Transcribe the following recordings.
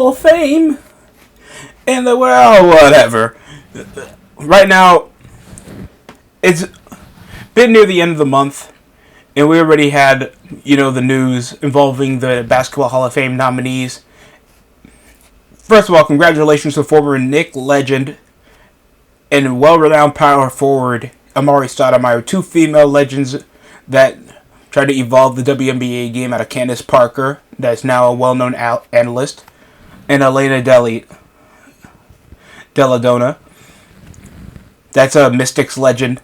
Hall of Fame. And well, whatever. Right now, it's been near the end of the month, and we already had, the news involving the Basketball Hall of Fame nominees. First of all, congratulations to former Knick legend and well-renowned power forward Amari Stoudemire, two female legends that tried to evolve the WNBA game out of Candace Parker, that is now a well-known analyst, and Elena Deladona, that's a Mystics legend,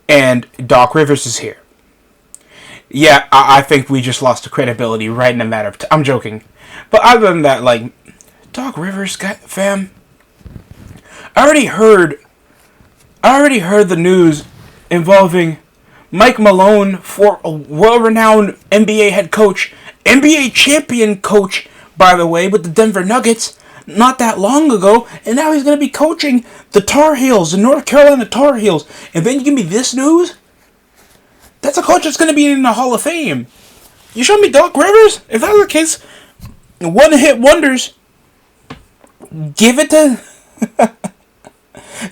and Doc Rivers is here. Yeah, I think we just lost the credibility right in a matter of time. I'm joking. But other than that, Doc Rivers, fam, I already heard the news involving Mike Malone, for a well-renowned NBA head coach, NBA champion coach, by the way, with the Denver Nuggets, not that long ago, and now he's going to be coaching the Tar Heels, the North Carolina Tar Heels. And then you give me this news? That's a coach that's going to be in the Hall of Fame. You show me Doc Rivers? If that's the case, one-hit wonders. Give it to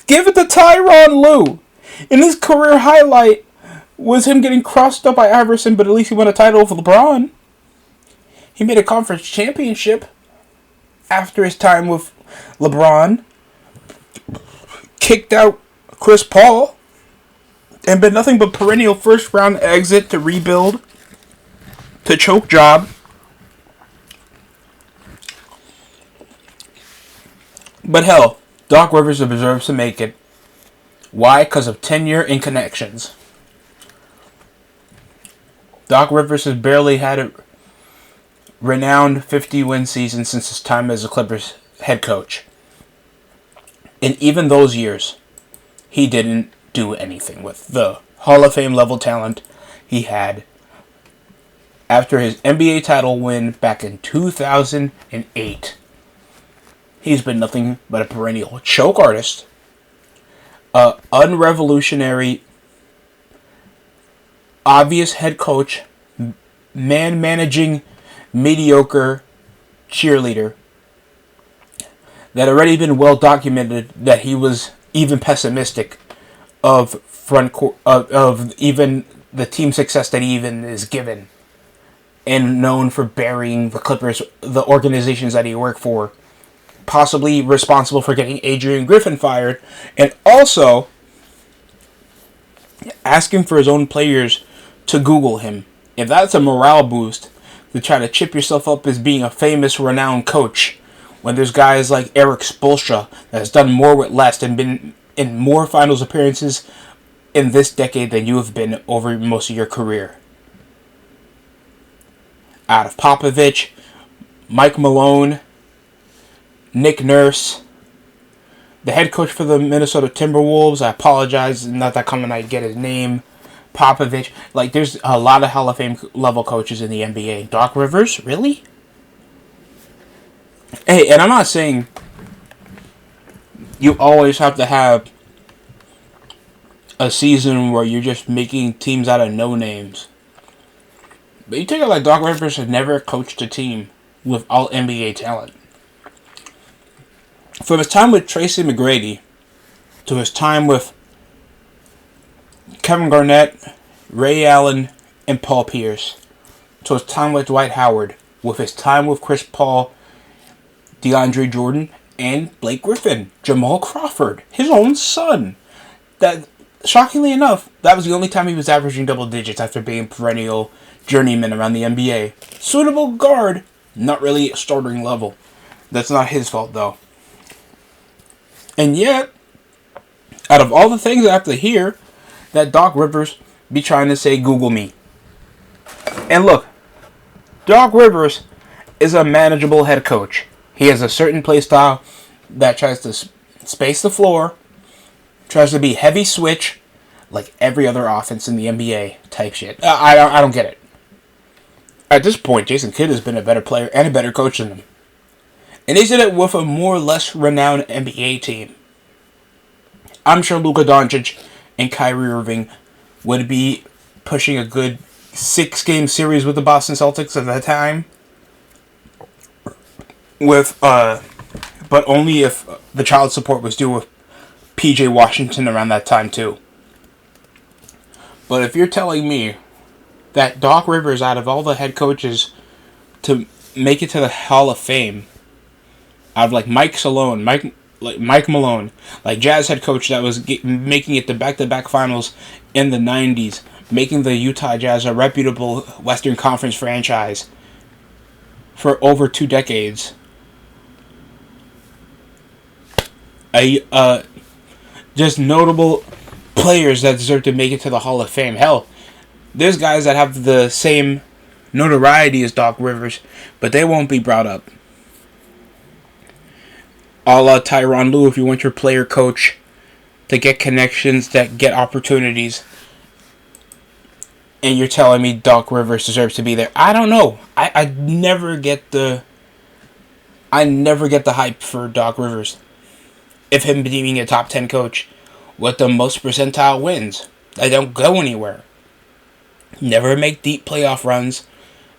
Tyronn Lue. In his career highlight was him getting crossed up by Iverson, but at least he won a title with LeBron. He made a conference championship after his time with LeBron. Kicked out Chris Paul. And been nothing but perennial first round exit to rebuild. To choke job. But hell, Doc Rivers deserves to make it. Why? Because of tenure and connections. Doc Rivers has barely had a renowned 50-win season since his time as the Clippers head coach. In even those years, he didn't do anything with the Hall of Fame level talent he had after his NBA title win back in 2008. He's been nothing but a perennial choke artist, unrevolutionary, obvious head coach, man-managing, mediocre cheerleader that already been well documented that he was even pessimistic of even the team success that he even is given, and known for burying the Clippers, the organizations that he worked for, possibly responsible for getting Adrian Griffin fired, and also asking for his own players to Google him. If that's a morale boost to try to chip yourself up as being a famous, renowned coach, when there's guys like Eric Spoelstra that has done more with less and been in more finals appearances in this decade than you have been over most of your career. Out of Popovich, Mike Malone, Nick Nurse, the head coach for the Minnesota Timberwolves, I apologize, not that common I get his name, Popovich. There's a lot of Hall of Fame level coaches in the NBA. Doc Rivers? Really? Hey, and I'm not saying you always have to have a season where you're just making teams out of no-names. But you take it like Doc Rivers has never coached a team with all NBA talent. From his time with Tracy McGrady to his time with Kevin Garnett, Ray Allen, and Paul Pierce, to his time with Dwight Howard, with his time with Chris Paul, DeAndre Jordan, and Blake Griffin, Jamal Crawford, his own son. That, shockingly enough, that was the only time he was averaging double digits after being perennial journeyman around the NBA. Suitable guard, not really starting level. That's not his fault, though. And yet, out of all the things I have to hear, that Doc Rivers be trying to say, Google me. And look, Doc Rivers is a manageable head coach. He has a certain play style that tries to space the floor, tries to be heavy switch, like every other offense in the NBA type shit. I don't get it. At this point, Jason Kidd has been a better player and a better coach than him. And he did it with a more or less renowned NBA team. I'm sure Luka Doncic and Kyrie Irving would be pushing a good 6-game series with the Boston Celtics at that time. with but only if the child support was due with PJ Washington around that time too. But if you're telling me that Doc Rivers, out of all the head coaches to make it to the Hall of Fame, out of like Mike Malone, like Jazz head coach that was making it to back-to-back finals in the 90s, making the Utah Jazz a reputable Western Conference franchise for over 2 decades. Just notable players that deserve to make it to the Hall of Fame. Hell, there's guys that have the same notoriety as Doc Rivers, but they won't be brought up. A la Tyronn Lue, if you want your player coach to get connections, that get opportunities, and you're telling me Doc Rivers deserves to be there. I don't know. I never get the hype for Doc Rivers. If him being a top 10 coach with the most percentile wins, I don't go anywhere. Never make deep playoff runs,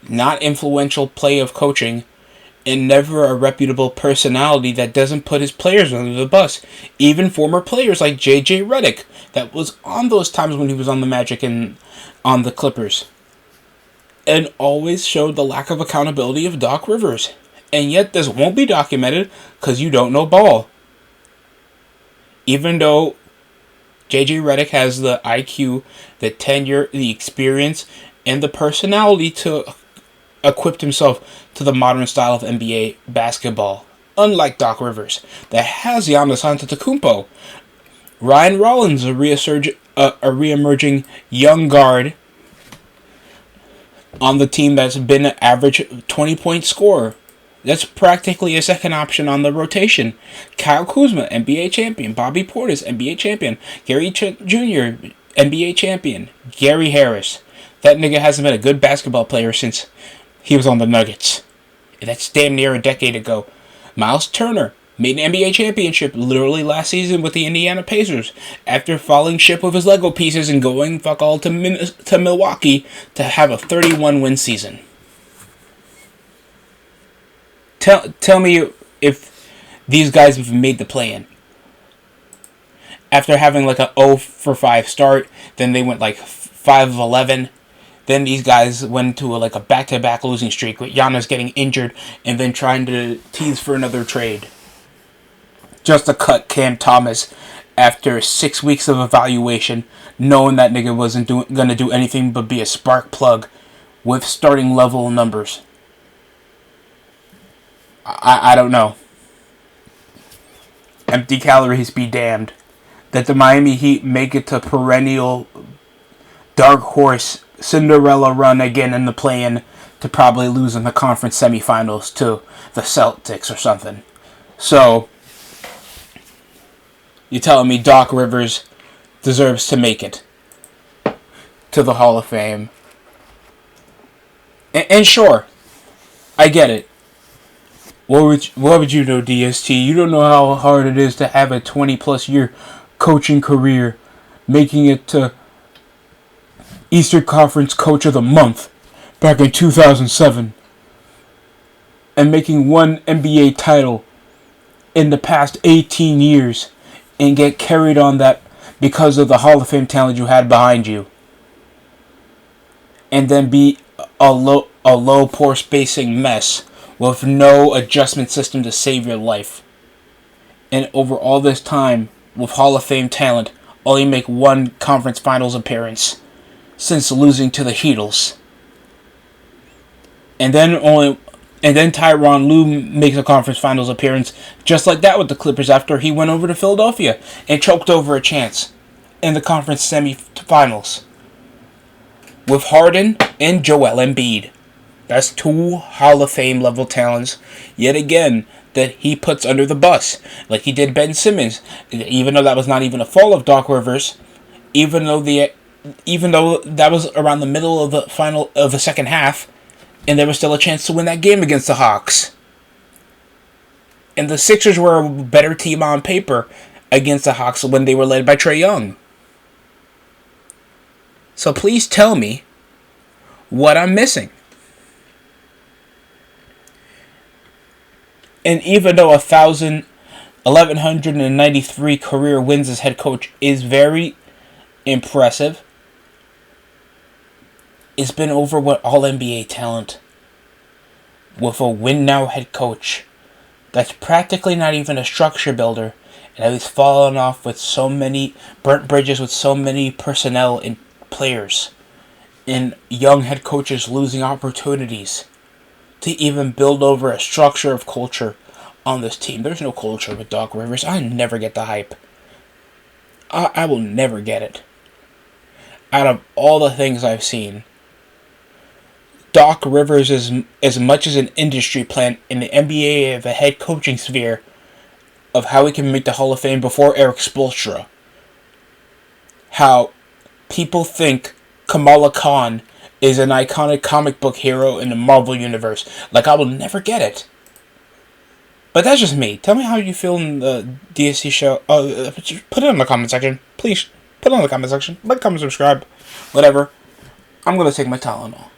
not influential play of coaching, and never a reputable personality that doesn't put his players under the bus. Even former players like J.J. Redick, that was on those times when he was on the Magic and on the Clippers, and always showed the lack of accountability of Doc Rivers. And yet this won't be documented because you don't know ball. Even though J.J. Redick has the IQ, the tenure, the experience, and the personality to equip himself to the modern style of NBA basketball. Unlike Doc Rivers, that has Giannis Antetokounmpo. Ryan Rollins, a re-emerging young guard on the team that's been an average 20-point scorer. That's practically a second option on the rotation. Kyle Kuzma, NBA champion. Bobby Portis, NBA champion. Gary Trent Jr., NBA champion. Gary Harris. That nigga hasn't been a good basketball player since he was on the Nuggets. That's damn near a decade ago. Miles Turner made an NBA championship literally last season with the Indiana Pacers after falling ship with his Lego pieces and going fuck all to Milwaukee to have a 31-win season. Tell me if these guys have made the play-in. After having like a 0-for-5 start, then they went like 5-of-11. Then these guys went to like a back-to-back losing streak with Giannis getting injured and then trying to tease for another trade. Just to cut Cam Thomas after 6 weeks of evaluation, knowing that nigga wasn't going to do anything but be a spark plug with starting level numbers. I don't know. Empty calories be damned. That the Miami Heat make it to perennial dark horse Cinderella run again in the play-in to probably lose in the conference semifinals to the Celtics or something. So, you're telling me Doc Rivers deserves to make it to the Hall of Fame. And sure, I get it. What would you know, DST? You don't know how hard it is to have a 20-plus year coaching career, making it to Eastern Conference Coach of the Month back in 2007, and making one NBA title in the past 18 years, and get carried on that because of the Hall of Fame talent you had behind you, and then be a low poor spacing mess with no adjustment system to save your life. And over all this time, with Hall of Fame talent, only make one conference finals appearance since losing to the Heatles. And then Tyronn Lue makes a conference finals appearance just like that with the Clippers after he went over to Philadelphia and choked over a chance in the conference semifinals with Harden and Joel Embiid. That's 2 Hall of Fame level talents, yet again, that he puts under the bus, like he did Ben Simmons, even though that was not even a fault of Doc Rivers, even though that was around the middle of the second half, and there was still a chance to win that game against the Hawks. And the Sixers were a better team on paper against the Hawks when they were led by Trae Young. So please tell me what I'm missing. And even though 1,193 career wins as head coach is very impressive, it's been over what all NBA talent with a win now head coach that's practically not even a structure builder, and he's fallen off with so many burnt bridges with so many personnel and players, and young head coaches losing opportunities to even build over a structure of culture on this team. There's no culture with Doc Rivers. I never get the hype. I will never get it. Out of all the things I've seen, Doc Rivers is as much as an industry plant in the NBA of a head coaching sphere of how he can make the Hall of Fame before Eric Spoelstra. How people think Kamala Khan is an iconic comic book hero in the Marvel Universe. Like, I will never get it. But that's just me. Tell me how you feel in the DSC show. Put it in the comment section. Please, put it in the comment section. Like, comment, subscribe. Whatever. I'm going to take my Tylenol.